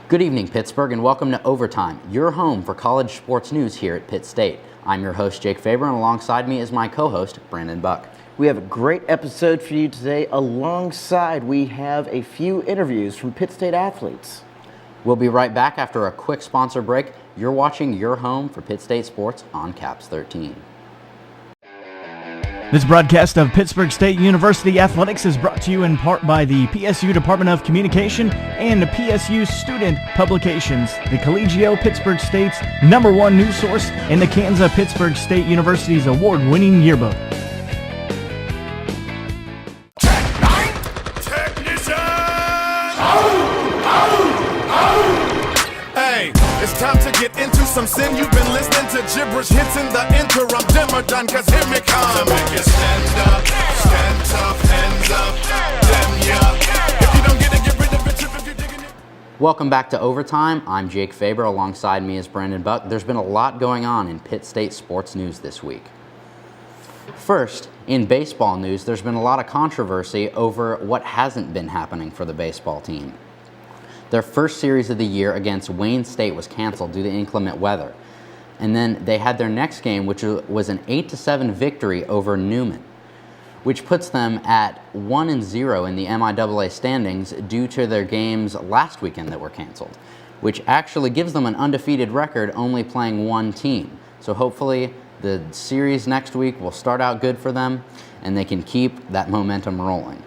Good evening, Pittsburgh, and welcome to Overtime, your home for college sports news here at Pitt State. I'm your host, Jake Faber, and alongside me is my co-host, Brandon Buck. We have a great episode for you today. Alongside, we have a few interviews from Pitt State athletes. We'll be right back after a quick sponsor break. You're watching your home for Pitt State Sports on Caps 13. This broadcast of Pittsburgh State University Athletics is brought to you in part by the PSU Department of Communication and the PSU Student Publications, the Collegio Pittsburgh State's #1 news source, and the Kansas Pittsburgh State University's award-winning yearbook. It's time to get into some sin. You've been listening to gibberish hits in the interim. Dimmer done, cause here me come. To make you stand up, stand tough, hands up, then yeah. If you don't get it, get rid of it. If you're digging it. Welcome back to Overtime. I'm Jake Faber. Alongside me is Brandon Buck. There's been a lot going on in Pitt State sports news this week. First, in baseball news, there's been a lot of controversy over what hasn't been happening for the baseball team. Their first series of the year against Wayne State was canceled due to inclement weather. And then they had their next game, which was an 8-7 victory over Newman, which puts them at 1-0 in the MIAA standings due to their games last weekend that were canceled, which actually gives them an undefeated record, only playing one team. So hopefully the series next week will start out good for them and they can keep that momentum rolling.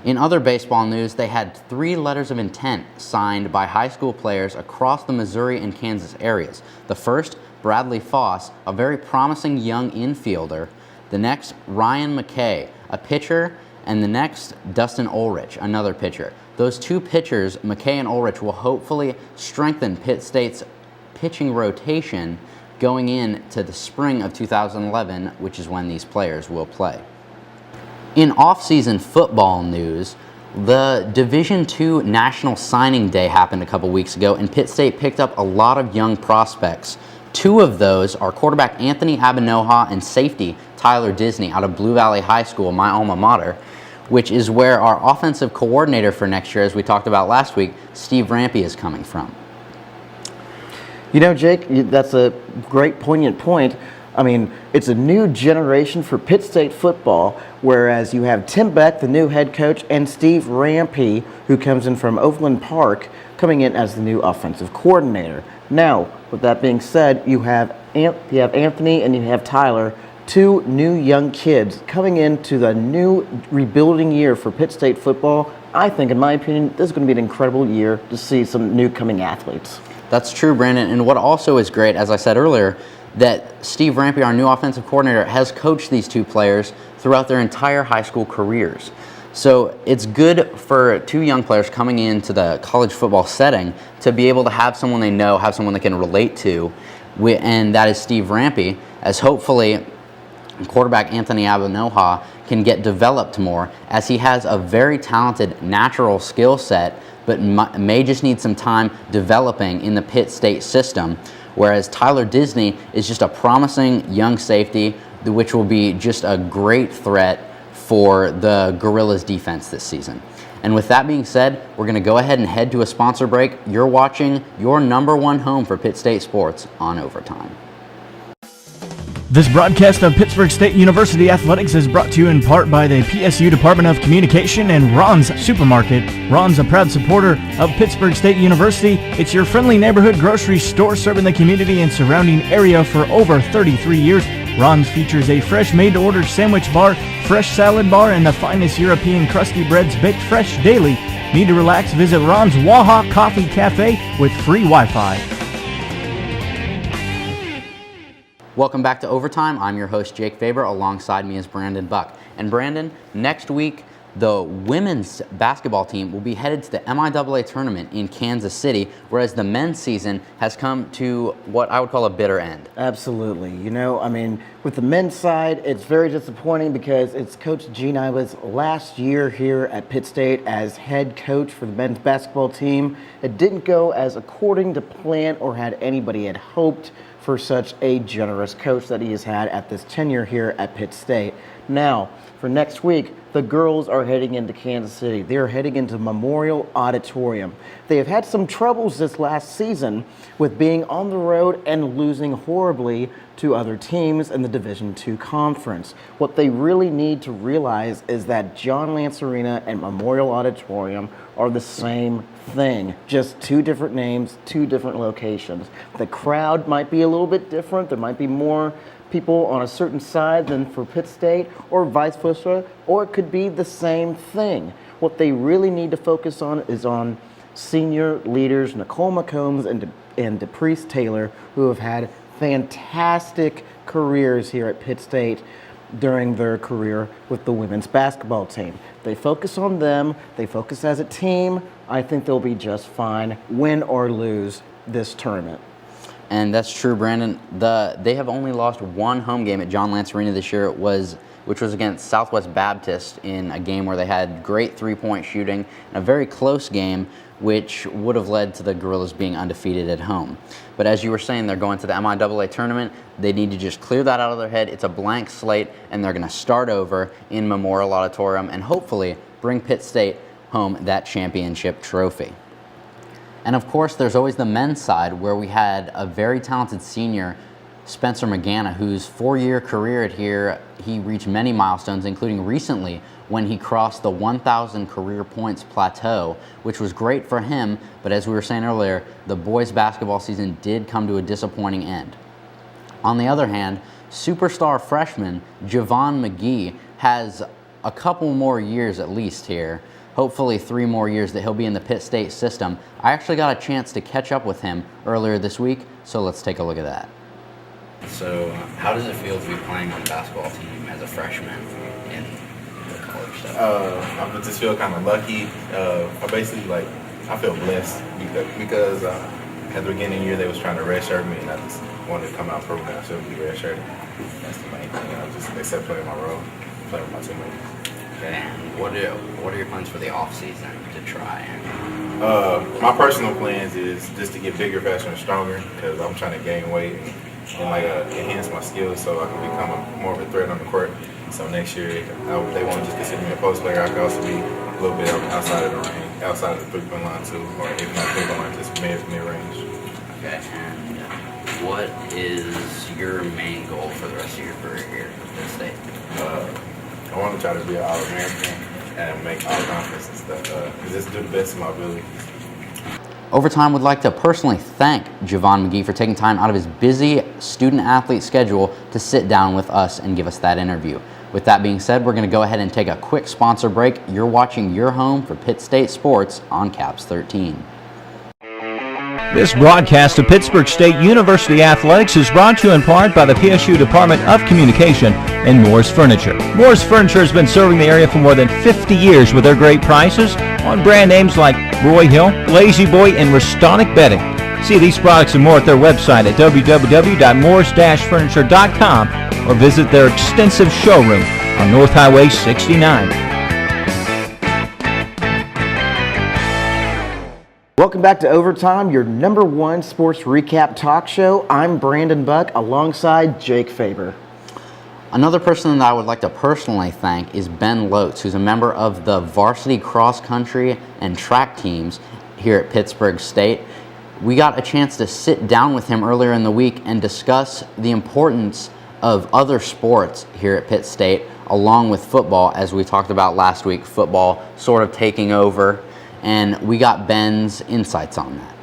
In other baseball news, they had 3 letters of intent signed by high school players across the Missouri and Kansas areas. The first, Bradley Foss, a very promising young infielder. The next, Ryan McKay, a pitcher. And the next, Dustin Ulrich, another pitcher. Those 2 pitchers, McKay and Ulrich, will hopefully strengthen Pitt State's pitching rotation going into the spring of 2011, which is when these players will play. In off-season football news, the Division II National Signing Day happened a couple weeks ago, and Pitt State picked up a lot of young prospects. 2 of those are quarterback Anthony Abinoha and safety Tyler Disney out of Blue Valley High School, my alma mater, which is where our offensive coordinator for next year, as we talked about last week, Steve Rampy, is coming from. You know, Jake, that's a great poignant point. I mean, it's a new generation for Pitt State football, whereas you have Tim Beck, the new head coach, and Steve Rampy, who comes in from Overland Park, coming in as the new offensive coordinator. Now, with that being said, you have Anthony and you have Tyler, 2 new young kids coming into the new rebuilding year for Pitt State football. I think, in my opinion, this is going to be an incredible year to see some new coming athletes. That's true, Brandon. And what also is great, as I said earlier, that Steve Rampy, our new offensive coordinator, has coached these 2 players throughout their entire high school careers. So it's good for 2 young players coming into the college football setting to be able to have someone they know, have someone they can relate to, and that is Steve Rampy, as hopefully quarterback Anthony Abinoha can get developed more, as he has a very talented natural skill set, but may just need some time developing in the Pitt State system. Whereas Tyler Disney is just a promising young safety, which will be just a great threat for the Gorillas defense this season. And with that being said, we're going to go ahead and head to a sponsor break. You're watching your #1 home for Pitt State sports on Overtime. This broadcast of Pittsburgh State University Athletics is brought to you in part by the PSU Department of Communication and Ron's Supermarket. Ron's a proud supporter of Pittsburgh State University. It's your friendly neighborhood grocery store serving the community and surrounding area for over 33 years. Ron's features a fresh made-to-order sandwich bar, fresh salad bar, and the finest European crusty breads baked fresh daily. Need to relax? Visit Ron's Waha Coffee Cafe with free Wi-Fi. Welcome back to Overtime. I'm your host, Jake Faber. Alongside me is Brandon Buck. And Brandon, next week, the women's basketball team will be headed to the MIAA tournament in Kansas City, whereas the men's season has come to what I would call a bitter end. Absolutely. You know, I mean, with the men's side, it's very disappointing because it's Coach Gene Iwa's last year here at Pitt State as head coach for the men's basketball team. It didn't go as according to plan or had anybody had hoped for such a generous coach that he has had at this tenure here at Pitt State. Now, for next week, the girls are heading into Kansas City. They're heading into Memorial Auditorium. They have had some troubles this last season with being on the road and losing horribly to other teams in the Division II Conference. What they really need to realize is that John Lance Arena and Memorial Auditorium are the same thing, just two different names, two different locations. The crowd might be a little bit different. There might be more people on a certain side than for Pitt State, or vice versa, or it could be the same thing. What they really need to focus on is on senior leaders Nicole McCombs and DePriest Taylor, who have had fantastic careers here at Pitt State during their career with the women's basketball team. They focus on them, they focus as a team. I think they'll be just fine, win or lose this tournament. And that's true, Brandon. They have only lost one home game at John Lance Arena this year, which was against Southwest Baptist in a game where they had great three-point shooting and a very close game, which would have led to the Gorillas being undefeated at home. But as you were saying, they're going to the MIAA tournament. They need to just clear that out of their head. It's a blank slate, and they're going to start over in Memorial Auditorium and hopefully bring Pitt State home that championship trophy. And of course, there's always the men's side, where we had a very talented senior, Spencer McGanna, whose 4-year career here, he reached many milestones, including recently when he crossed the 1,000 career points plateau, which was great for him. But as we were saying earlier, the boys' basketball season did come to a disappointing end. On the other hand, superstar freshman Javon McGee has a couple more years at least here. Hopefully 3 more years that he'll be in the Pitt State system. I actually got a chance to catch up with him earlier this week, so let's take a look at that. So, how does it feel to be playing on the basketball team as a freshman in the college stuff? I just feel kind of lucky. I feel blessed because at the beginning of the year they was trying to redshirt me, and I just wanted to come out pro, and I shouldn't be redshirted. That's the main thing. I just accept playing my role, play with my teammates. And what are your plans for the off season to try? My personal plans is just to get bigger, faster, and stronger, because I'm trying to gain weight and enhance my skills so I can become more of a threat on the court. So next year, they won't just consider me a post player. I can also be a little bit outside of the range, outside of the 3-point line too, or if not 3-point line, just mid-range. Okay. And what is your main goal for the rest of your career here at Pitt State? I want to try to be an All-American and make all-conference and stuff. Just do the best of my abilities. Overtime would like to personally thank Javon McGee for taking time out of his busy student-athlete schedule to sit down with us and give us that interview. With that being said, we're going to go ahead and take a quick sponsor break. You're watching your home for Pitt State Sports on Caps 13. This broadcast of Pittsburgh State University Athletics is brought to you in part by the PSU Department of Communication and Moore's Furniture. Moore's Furniture has been serving the area for more than 50 years with their great prices on brand names like Roy Hill, Lazy Boy, and Restonic Bedding. See these products and more at their website at www.moores-furniture.com or visit their extensive showroom on North Highway 69. Welcome back to Overtime, your #1 sports recap talk show. I'm Brandon Buck alongside Jake Faber. Another person that I would like to personally thank is Ben Lotz, who's a member of the varsity cross country and track teams here at Pittsburgh State. We got a chance to sit down with him earlier in the week and discuss the importance of other sports here at Pitt State, along with football, as we talked about last week, football sort of taking over. And we got Ben's insights on that.